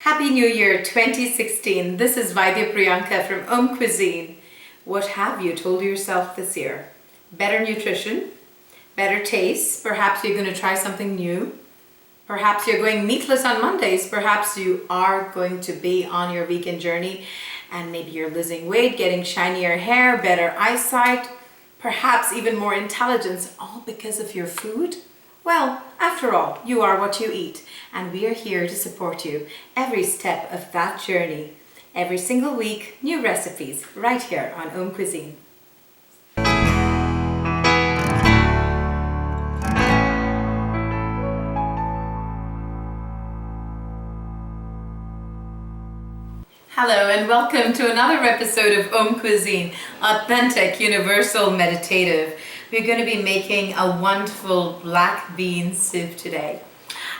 Happy New Year 2016. This is Vaidya Priyanka from AUMcuisine. What have you told yourself this year? Better nutrition, better taste. Perhaps you're going to try something new. Perhaps you're going meatless on Mondays. Perhaps you are going to be on your vegan journey and maybe you're losing weight, getting shinier hair, better eyesight, perhaps even more intelligence, all because of your food. Well, after all, you are what you eat, and we are here to support you every step of that journey. Every single week, new recipes right here on AUMcuisine. Hello and welcome to another episode of AUMcuisine, authentic, universal, meditative. We're going to be making a wonderful black bean soup today.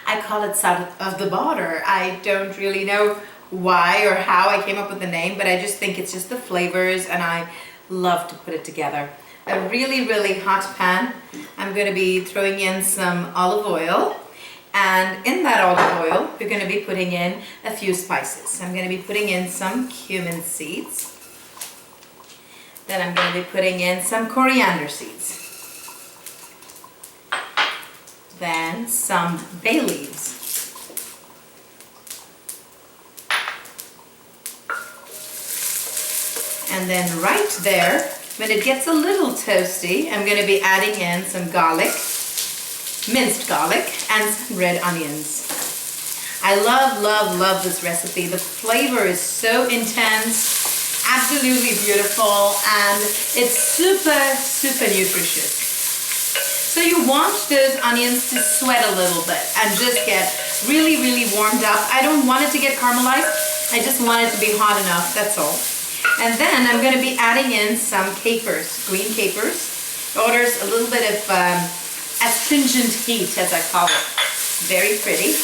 I call it South of the Border. I don't really know why or how I came up with the name, but I just think it's just the flavors and I love to put it together. A really hot pan. I'm going to be throwing in some olive oil. And in that olive oil, we're going to be putting in a few spices. I'm going to be putting in some cumin seeds. Then I'm going to be putting in some coriander seeds. Then some bay leaves. And then right there, when it gets a little toasty, I'm going to be adding in some garlic. Minced garlic and some red onions. I love this recipe. The flavor is so intense, absolutely beautiful, and it's super nutritious. So you want those onions to sweat a little bit and just get really warmed up. I don't want it to get caramelized. I just want it to be hot enough, that's all. And then I'm going to be adding in some capers, green capers. It orders a little bit of astringent heat, as I call it. Very pretty.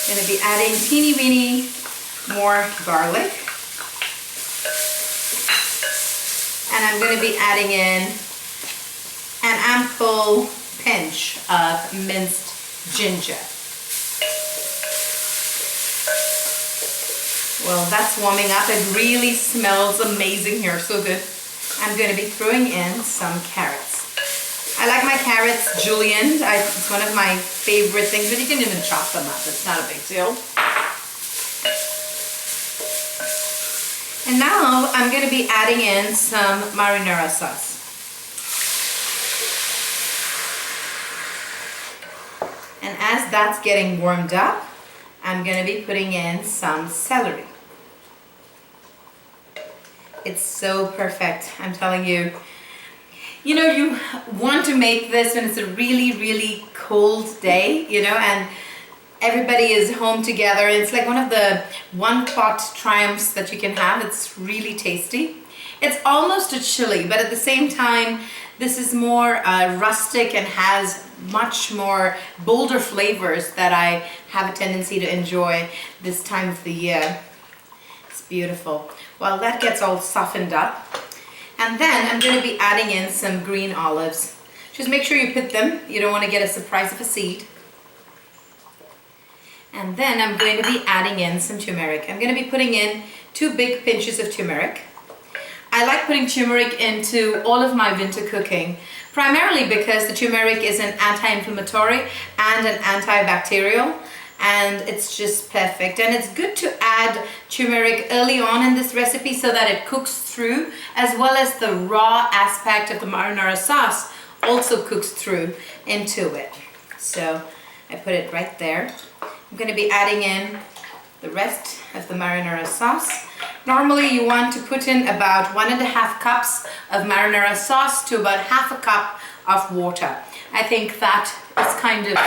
Going to be adding teeny weeny more garlic. And I'm going to be adding in an ample pinch of minced ginger. Well, that's warming up. It really smells amazing here, so good. I'm going to be throwing in some carrots. I like my carrots julienned. It's one of my favorite things, but you can even chop them up. It's not a big deal. And now I'm going to be adding in some marinara sauce. And as that's getting warmed up, I'm going to be putting in some celery. It's so perfect, I'm telling you. You know, you want to make this when it's a really cold day, you know, and everybody is home together. It's like one of the one-pot triumphs that you can have. It's really tasty. It's almost a chili, but at the same time, this is more rustic and has much more bolder flavors that I have a tendency to enjoy this time of the year. It's beautiful. Well, that gets all softened up. And then I'm going to be adding in some green olives. Just make sure you put them. You don't want to get a surprise of a seed. And then I'm going to be adding in some turmeric. I'm going to be putting in 2 big pinches of turmeric. I like putting turmeric into all of my winter cooking, primarily because the turmeric is an anti-inflammatory and an antibacterial. And it's just perfect. And it's good to add turmeric early on in this recipe so that it cooks through, as well as the raw aspect of the marinara sauce also cooks through into it. So I put it right there. I'm going to be adding in the rest of the marinara sauce. Normally you want to put in about 1.5 cups of marinara sauce to about 1/2 cup of water. I think that is kind of,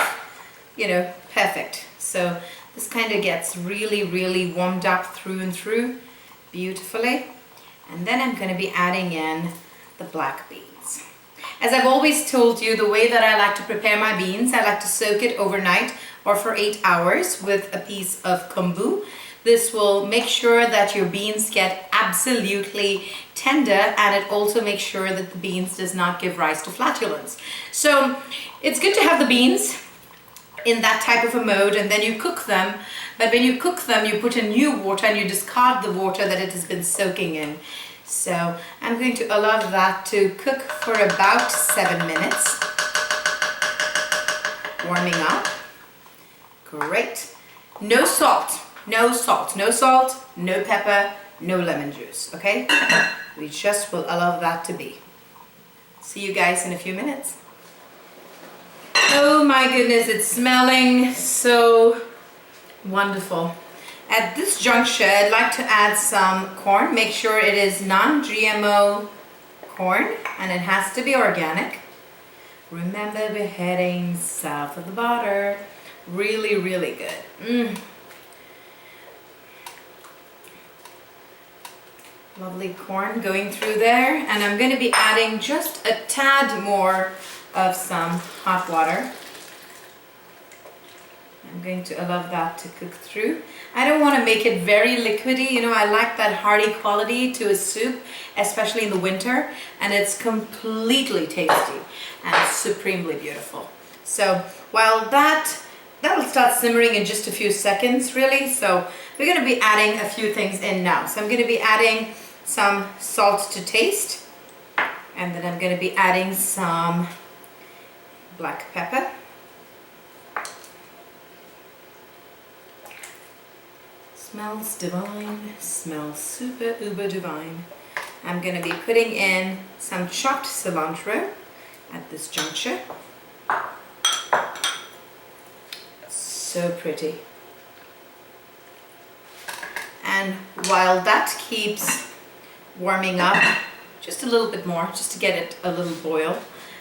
you know, perfect. So this kind of gets really warmed up through and through beautifully. And then I'm going to be adding in the black beans. As I've always told you, the way that I like to prepare my beans, I like to soak it overnight or for 8 hours with a piece of kombu. This will make sure that your beans get absolutely tender, and it also makes sure that the beans does not give rise to flatulence. So it's good to have the beans in that type of a mode, and then you cook them. But when you cook them, you put in new water and you discard the water that it has been soaking in. So I'm going to allow that to cook for about 7 minutes. Warming up. Great. No salt, no salt, no salt, no pepper, no lemon juice, okay? We just will allow that to be. See you guys in a few minutes. Oh my goodness, it's smelling so wonderful. At this juncture, I'd like to add some corn. Make sure it is non-GMO corn, and it has to be organic. Remember, we're heading south of the border. Really, really good. Lovely corn going through there. And I'm going to be adding just a tad more of some hot water. I'm going to allow that to cook through. I don't want to make it very liquidy. You know, I like that hearty quality to a soup, especially in the winter. And it's completely tasty and supremely beautiful. So while that'll start simmering in just a few seconds, really. So we're going to be adding a few things in now. So I'm going to be adding some salt to taste. And then I'm going to be adding some black pepper. Smells divine, smells super uber divine. I'm going to be putting in some chopped cilantro at this juncture. So pretty. And while that keeps warming up, just a little bit more, just to get it a little boil,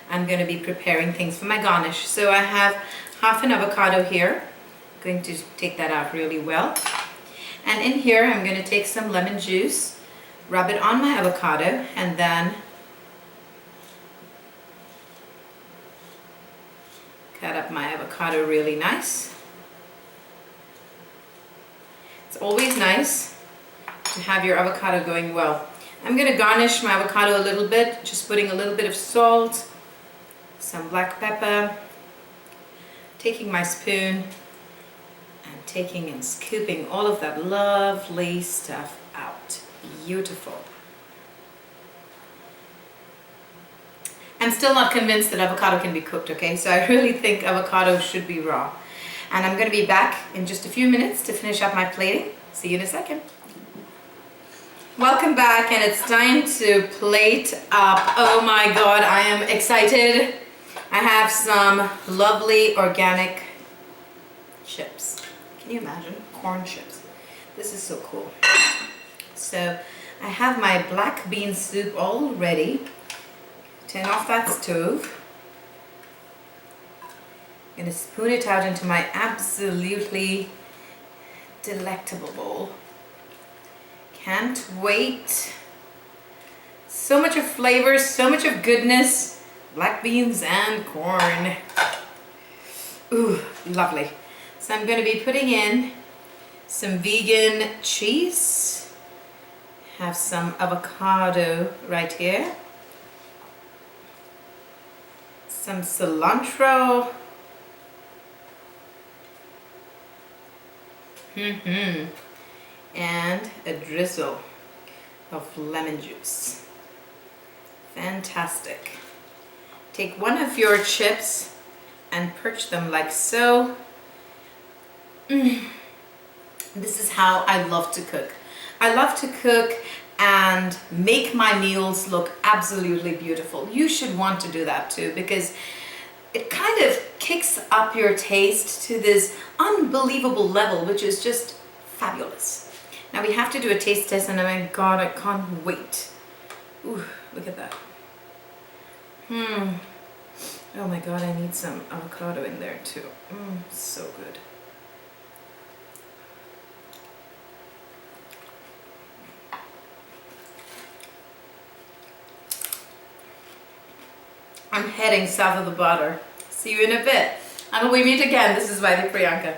I'm going to be preparing things for my garnish. So I have half an avocado here. I'm going to take that out really well. And in here, I'm going to take some lemon juice, rub it on my avocado, and then cut up my avocado really nice. It's always nice to have your avocado going well. I'm going to garnish my avocado a little bit, just putting a little bit of salt, some black pepper, taking my spoon, and taking and scooping all of that lovely stuff out. Beautiful. I'm still not convinced that avocado can be cooked, okay? So I really think avocado should be raw. And I'm going to be back in just a few minutes to finish up my plating. See you in a second. Welcome back, and it's time to plate up. Oh my God, I am excited. I have some lovely organic chips. Can you imagine? Corn chips. This is so cool. So I have my black bean soup all ready. Turn off that stove. I'm going to spoon it out into my absolutely delectable bowl. Can't wait. So much of flavor, so much of goodness. Black beans and corn. Ooh, lovely. So I'm going to be putting in some vegan cheese. Have some avocado right here. Some cilantro. And a drizzle of lemon juice. Fantastic. Take one of your chips and perch them like so. This is how I love to cook. I love to cook and make my meals look absolutely beautiful. You should want to do that too, because it kind of kicks up your taste to this unbelievable level, which is just fabulous. Now we have to do a taste test, and oh my God, I can't wait. Ooh, look at that. Oh my God, I need some avocado in there too. So good. I'm heading south of the border. See you in a bit. Until we meet again, this is Vaidya Priyanka.